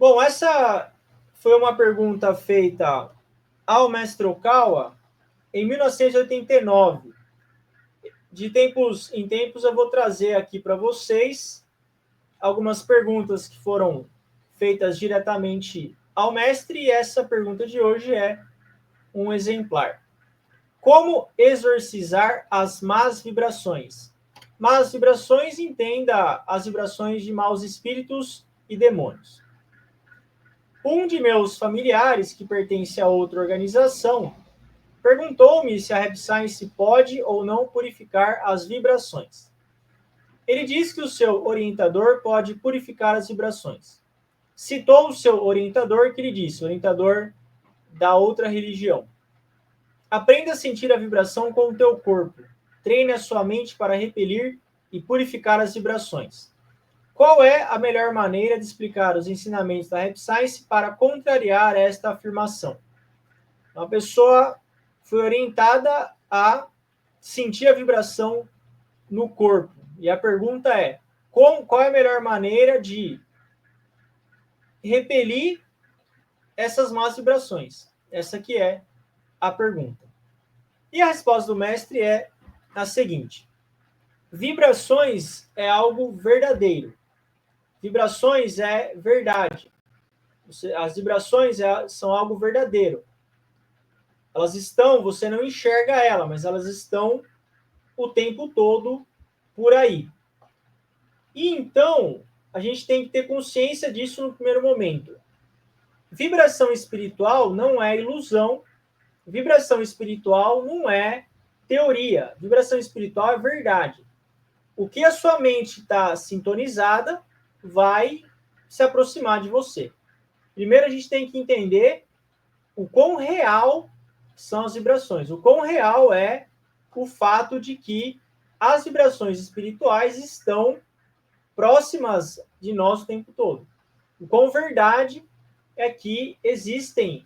Bom, essa foi uma pergunta feita ao mestre Okawa em 1989. De tempos em tempos eu vou trazer aqui para vocês algumas perguntas que foram feitas diretamente ao mestre, e essa pergunta de hoje é um exemplar. Como exorcizar as más vibrações? Más vibrações, entenda as vibrações de maus espíritos e demônios. Um de meus familiares, que pertence a outra organização, perguntou-me se a Rap Science pode ou não purificar as vibrações. Ele diz que o seu orientador pode purificar as vibrações. Citou o seu orientador, que ele disse, orientador da outra religião. Aprenda a sentir a vibração com o teu corpo. Treine a sua mente para repelir e purificar as vibrações. Qual é a melhor maneira de explicar os ensinamentos da Rap Science para contrariar esta afirmação? Uma pessoa foi orientada a sentir a vibração no corpo. E a pergunta é, qual é a melhor maneira de repelir essas más vibrações? Essa que é a pergunta. E a resposta do mestre é a seguinte: vibrações é algo verdadeiro. Vibrações é verdade. As vibrações são algo verdadeiro. Elas estão, você não enxerga ela, mas elas estão o tempo todo por aí. E então, a gente tem que ter consciência disso no primeiro momento. Vibração espiritual não é ilusão. Vibração espiritual não é teoria. Vibração espiritual é verdade. O que a sua mente está sintonizada vai se aproximar de você. Primeiro, a gente tem que entender o quão real são as vibrações. O quão real é o fato de que as vibrações espirituais estão próximas de nós o tempo todo. O quão verdade é que existem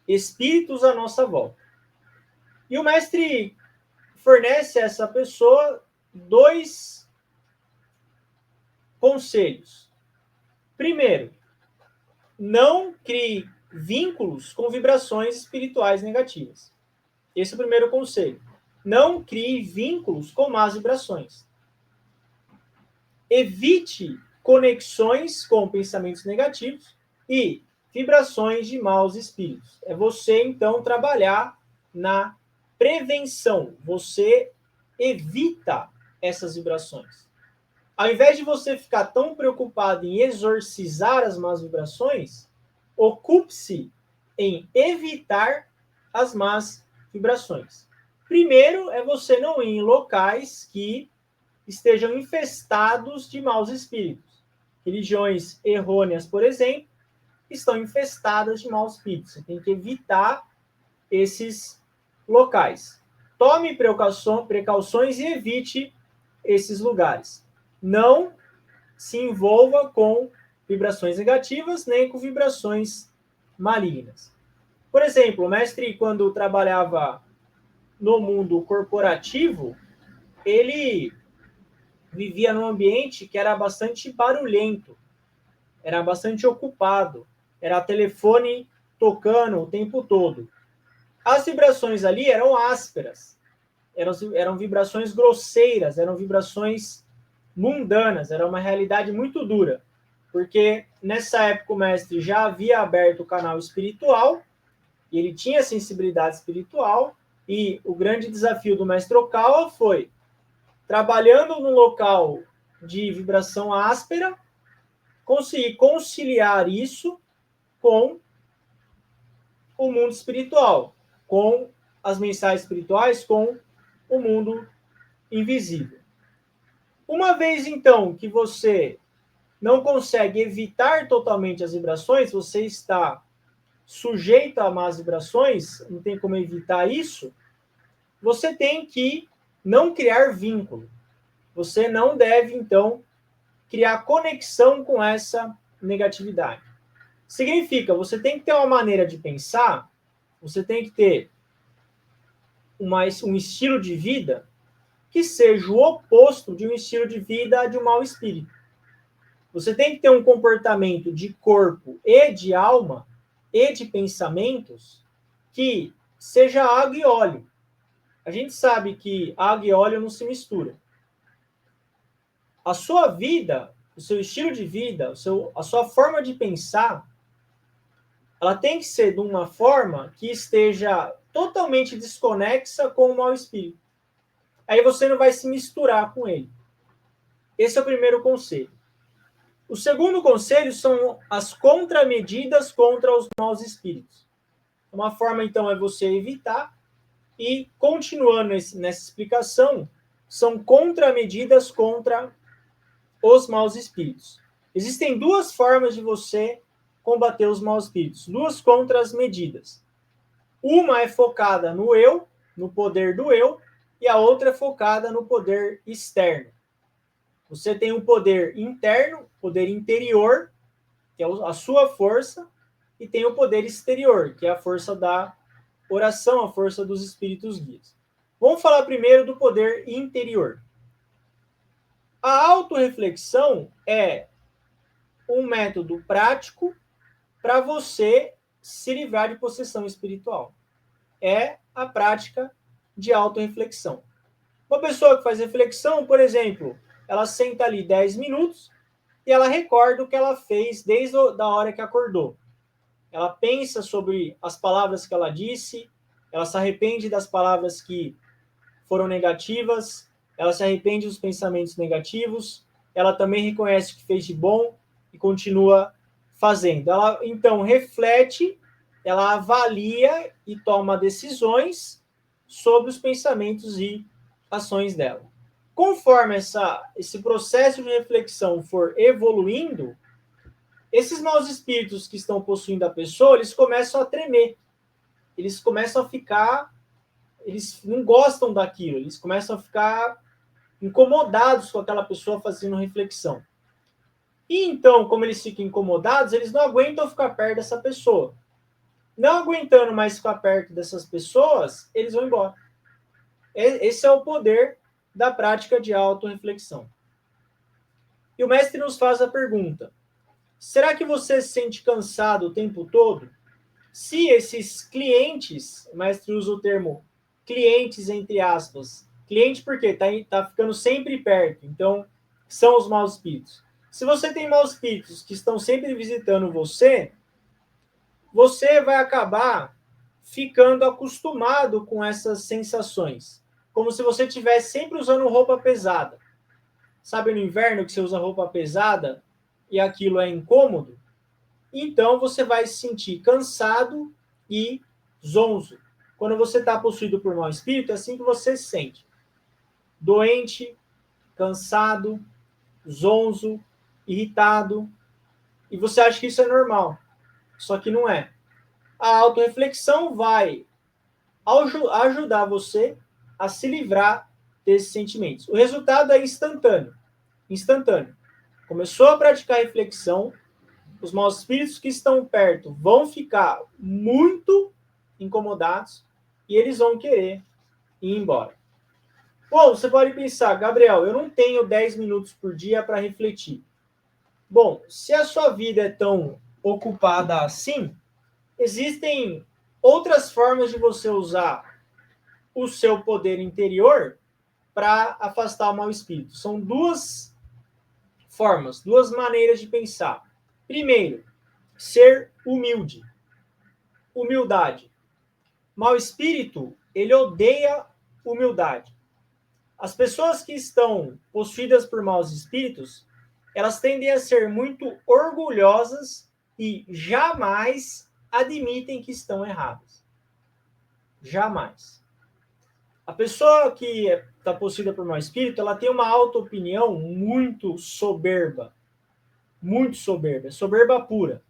espíritos à nossa volta. E o mestre fornece a essa pessoa 2 conselhos. Primeiro, não crie vínculos com vibrações espirituais negativas. Esse é o primeiro conselho. Não crie vínculos com más vibrações. Evite conexões com pensamentos negativos e vibrações de maus espíritos. É você, então, trabalhar na prevenção. Você evita essas vibrações. Ao invés de você ficar tão preocupado em exorcizar as más vibrações, ocupe-se em evitar as más vibrações. Primeiro é você não ir em locais que estejam infestados de maus espíritos. Religiões errôneas, por exemplo, estão infestadas de maus espíritos. Você tem que evitar esses locais. Tome precauções e evite esses lugares. Não se envolva com vibrações negativas nem com vibrações malignas. Por exemplo, o mestre, quando trabalhava no mundo corporativo, ele vivia num ambiente que era bastante barulhento, era bastante ocupado, era telefone tocando o tempo todo. As vibrações ali eram ásperas, eram vibrações grosseiras, eram vibrações mundanas, era uma realidade muito dura, porque nessa época o mestre já havia aberto o canal espiritual, e ele tinha sensibilidade espiritual, e o grande desafio do mestre Okawa foi, trabalhando no local de vibração áspera, conseguir conciliar isso com o mundo espiritual, com as mensagens espirituais, com o mundo invisível. Uma vez, então, que você não consegue evitar totalmente as vibrações, você está sujeito a más vibrações, não tem como evitar isso, você tem que não criar vínculo. Você não deve, então, criar conexão com essa negatividade. Significa, você tem que ter uma maneira de pensar, você tem que ter um estilo de vida que seja o oposto de um estilo de vida de um mau espírito. Você tem que ter um comportamento de corpo e de alma e de pensamentos que seja água e óleo. A gente sabe que água e óleo não se misturam. A sua vida, o seu estilo de vida, a sua forma de pensar, ela tem que ser de uma forma que esteja totalmente desconexa com o mau espírito. Aí você não vai se misturar com ele. Esse é o primeiro conselho. O segundo conselho são as contramedidas contra os maus espíritos. Uma forma, então, é você evitar. E, continuando nessa explicação, são contramedidas contra os maus espíritos. Existem duas formas de você combater os maus espíritos, duas contramedidas. Uma é focada no eu, no poder do eu, e a outra é focada no poder externo. Você tem um poder interno, poder interior, que é a sua força, e tem o poder exterior, que é a força da oração, a força dos espíritos guias. Vamos falar primeiro do poder interior. A autorreflexão é um método prático para você se livrar de possessão espiritual. É a prática de autorreflexão. Uma pessoa que faz reflexão, por exemplo, ela senta ali 10 minutos e ela recorda o que ela fez desde a hora que acordou. Ela pensa sobre as palavras que ela disse, ela se arrepende das palavras que foram negativas, ela se arrepende dos pensamentos negativos, ela também reconhece o que fez de bom e continua fazendo. Ela, então, reflete, ela avalia e toma decisões sobre os pensamentos e ações dela. Conforme esse processo de reflexão for evoluindo, esses maus espíritos que estão possuindo a pessoa, eles começam a tremer. Eles começam a ficar... Eles não gostam daquilo. Eles começam a ficar incomodados com aquela pessoa fazendo reflexão. E então, como eles ficam incomodados, eles não aguentam ficar perto dessa pessoa. Não aguentando mais ficar perto dessas pessoas, eles vão embora. Esse é o poder da prática de autorreflexão. E o mestre nos faz a pergunta: será que você se sente cansado o tempo todo? Se esses clientes, o mestre usa o termo clientes entre aspas, cliente porque tá ficando sempre perto, então são os maus espíritos. Se você tem maus espíritos que estão sempre visitando você, você vai acabar ficando acostumado com essas sensações, como se você estivesse sempre usando roupa pesada. Sabe no inverno que você usa roupa pesada e aquilo é incômodo? Então você vai se sentir cansado e zonzo. Quando você está possuído por mau espírito, é assim que você se sente. Doente, cansado, zonzo, irritado. E você acha que isso é normal. Só que não é. A autorreflexão vai ajudar você a se livrar desses sentimentos. O resultado é instantâneo. Instantâneo. Começou a praticar reflexão, os maus espíritos que estão perto vão ficar muito incomodados e eles vão querer ir embora. Bom, você pode pensar, Gabriel, eu não tenho 10 minutos por dia para refletir. Bom, se a sua vida é tão ocupada assim, existem outras formas de você usar o seu poder interior para afastar o mau espírito. São duas formas, duas maneiras de pensar. Primeiro, ser humilde. Humildade. Mau espírito, ele odeia humildade. As pessoas que estão possuídas por maus espíritos, elas tendem a ser muito orgulhosas e jamais admitem que estão erradas. Jamais. A pessoa que está possuída por mau espírito, ela tem uma auto-opinião muito soberba. Muito soberba. Soberba pura.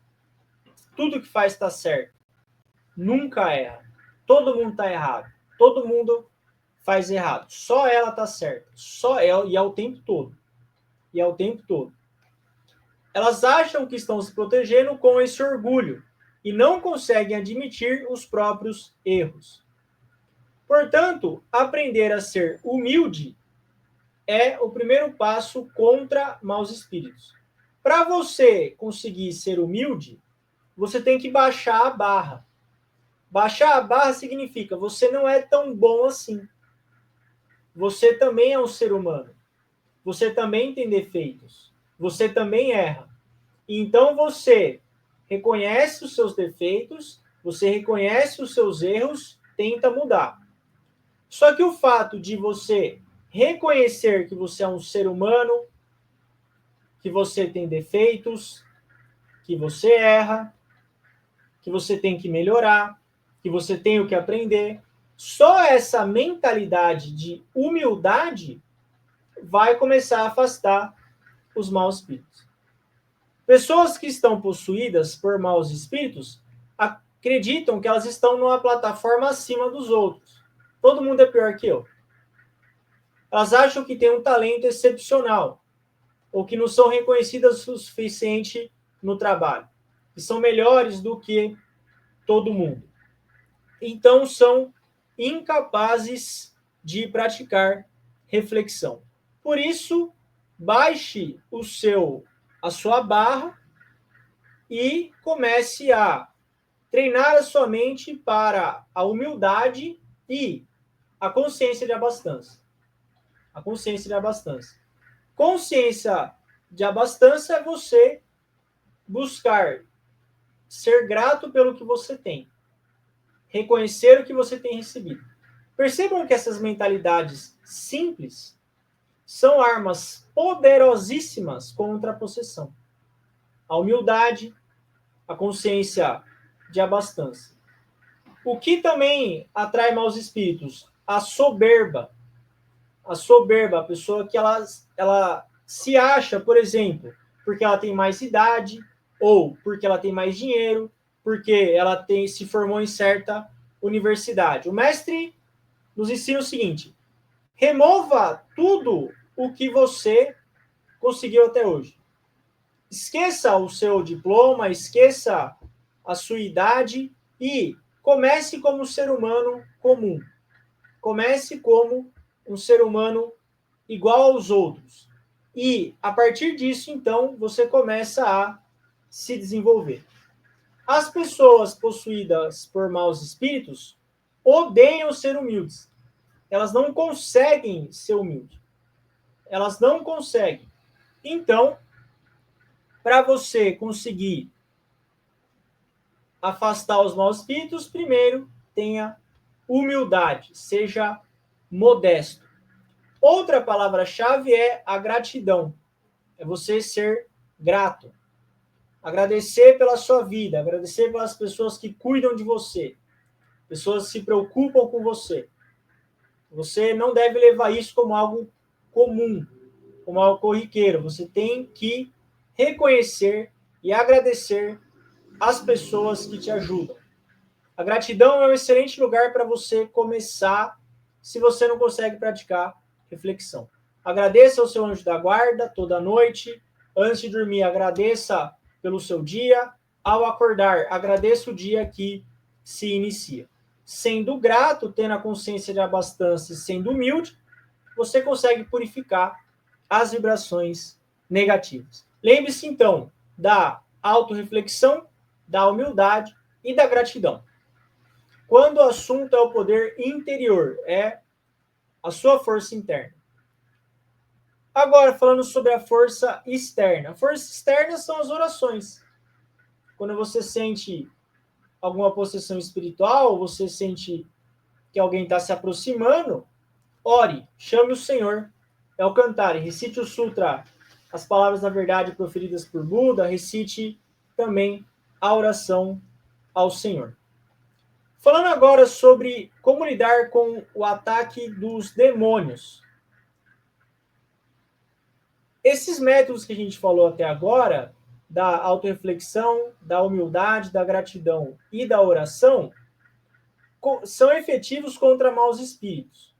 Tudo que faz está certo. Nunca erra. Todo mundo está errado. Todo mundo faz errado. Só ela está certa. Só ela, e é o tempo todo. E é o tempo todo. Elas acham que estão se protegendo com esse orgulho e não conseguem admitir os próprios erros. Portanto, aprender a ser humilde é o primeiro passo contra maus espíritos. Para você conseguir ser humilde, você tem que baixar a barra. Baixar a barra significa você não é tão bom assim. Você também é um ser humano. Você também tem defeitos. Você também erra. Então você reconhece os seus defeitos, você reconhece os seus erros, tenta mudar. Só que o fato de você reconhecer que você é um ser humano, que você tem defeitos, que você erra, que você tem que melhorar, que você tem o que aprender, só essa mentalidade de humildade vai começar a afastar os maus espíritos. Pessoas que estão possuídas por maus espíritos acreditam que elas estão numa plataforma acima dos outros. Todo mundo é pior que eu. Elas acham que têm um talento excepcional, ou que não são reconhecidas o suficiente no trabalho, que são melhores do que todo mundo. Então são incapazes de praticar reflexão. Por isso, baixe a sua barra e comece a treinar a sua mente para a humildade e a consciência de abastança. A consciência de abastança. Consciência de abastança é você buscar ser grato pelo que você tem. Reconhecer o que você tem recebido. Percebam que essas mentalidades simples são armas poderosíssimas contra a possessão. A humildade, a consciência de abastança. O que também atrai maus espíritos? A soberba. A soberba, a pessoa que ela se acha, por exemplo, porque ela tem mais idade, ou porque ela tem mais dinheiro, porque ela se formou em certa universidade. O mestre nos ensina o seguinte: remova tudo o que você conseguiu até hoje. Esqueça o seu diploma, esqueça a sua idade e comece como um ser humano comum. Comece como um ser humano igual aos outros. E, a partir disso, então, você começa a se desenvolver. As pessoas possuídas por maus espíritos odeiam ser humildes. Elas não conseguem ser humildes. Elas não conseguem. Então, para você conseguir afastar os maus espíritos, primeiro tenha humildade, seja modesto. Outra palavra-chave é a gratidão. É você ser grato. Agradecer pela sua vida, agradecer pelas pessoas que cuidam de você, pessoas que se preocupam com você. Você não deve levar isso como algo comum, como algo corriqueiro. Você tem que reconhecer e agradecer as pessoas que te ajudam. A gratidão é um excelente lugar para você começar, se você não consegue praticar reflexão. Agradeça ao seu anjo da guarda toda noite. Antes de dormir, agradeça pelo seu dia. Ao acordar, agradeça o dia que se inicia. Sendo grato, tendo a consciência de abastança e sendo humilde, você consegue purificar as vibrações negativas. Lembre-se, então, da autorreflexão, da humildade e da gratidão. Quando o assunto é o poder interior, é a sua força interna. Agora, falando sobre a força externa. A força externa são as orações. Quando você sente alguma possessão espiritual, você sente que alguém está se aproximando, ore, chame o Senhor. É o cantar, recite o Sutra, as palavras da verdade proferidas por Buda, recite também a oração ao Senhor. Falando agora sobre como lidar com o ataque dos demônios. Esses métodos que a gente falou até agora, da autorreflexão, da humildade, da gratidão e da oração, são efetivos contra maus espíritos.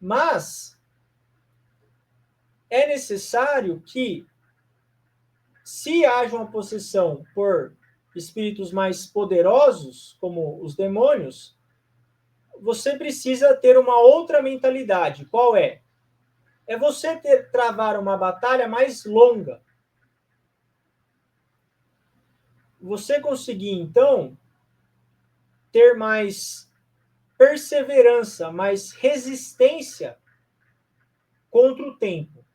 Mas é necessário que, se haja uma possessão por espíritos mais poderosos, como os demônios, você precisa ter uma outra mentalidade. Qual é? É você travar uma batalha mais longa. você conseguir, então, ter mais perseverança, mais resistência contra o tempo.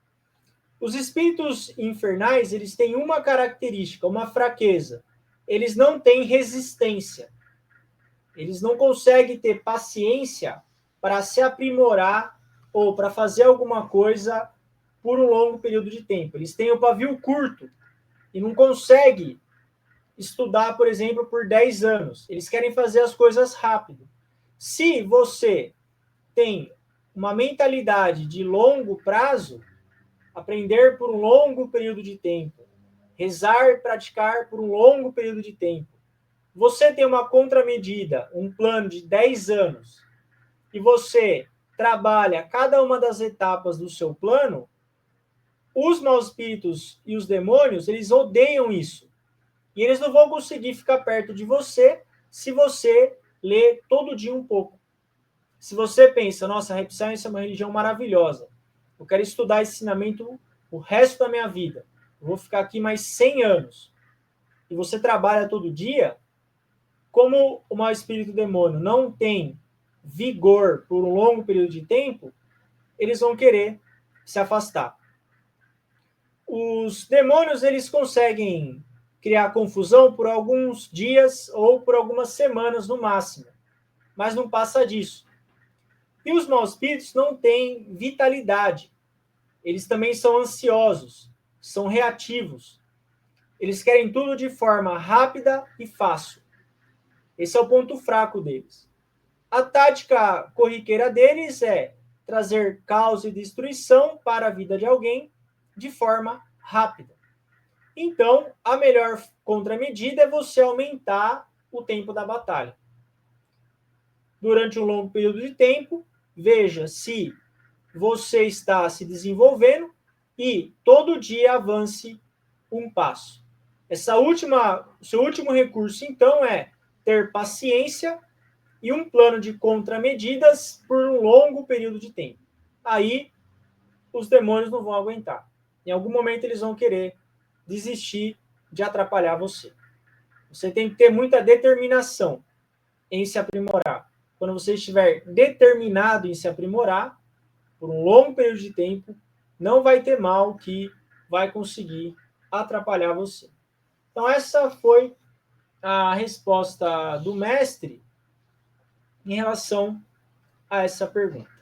Os espíritos infernais, eles têm uma característica, uma fraqueza. Eles não têm resistência. Eles não conseguem ter paciência para se aprimorar ou para fazer alguma coisa por um longo período de tempo. Eles têm o pavio curto e não conseguem estudar, por exemplo, por 10 anos. Eles querem fazer as coisas rápido. Se você tem uma mentalidade de longo prazo, aprender por um longo período de tempo, rezar e praticar por um longo período de tempo, você tem uma contramedida, um plano de 10 anos, e você trabalha cada uma das etapas do seu plano, os maus espíritos e os demônios, eles odeiam isso. E eles não vão conseguir ficar perto de você se você lê todo dia um pouco. Se você pensa, nossa, a Rap Science é uma religião maravilhosa, eu quero estudar esse ensinamento o resto da minha vida, eu vou ficar aqui mais 100 anos, e você trabalha todo dia, como o mau espírito demônio não tem vigor por um longo período de tempo, eles vão querer se afastar. Os demônios, eles conseguem criar confusão por alguns dias ou por algumas semanas no máximo, mas não passa disso. E os maus espíritos não têm vitalidade. Eles também são ansiosos, são reativos. Eles querem tudo de forma rápida e fácil. Esse é o ponto fraco deles. A tática corriqueira deles é trazer caos e destruição para a vida de alguém de forma rápida. Então, a melhor contramedida é você aumentar o tempo da batalha. Durante um longo período de tempo, veja se você está se desenvolvendo e todo dia avance um passo. Seu último recurso, então, é ter paciência e um plano de contramedidas por um longo período de tempo. Aí, os demônios não vão aguentar. Em algum momento, eles vão querer desistir de atrapalhar você. Você tem que ter muita determinação em se aprimorar. Quando você estiver determinado em se aprimorar, por um longo período de tempo, não vai ter mal que vai conseguir atrapalhar você. Então, essa foi a resposta do mestre em relação a essa pergunta.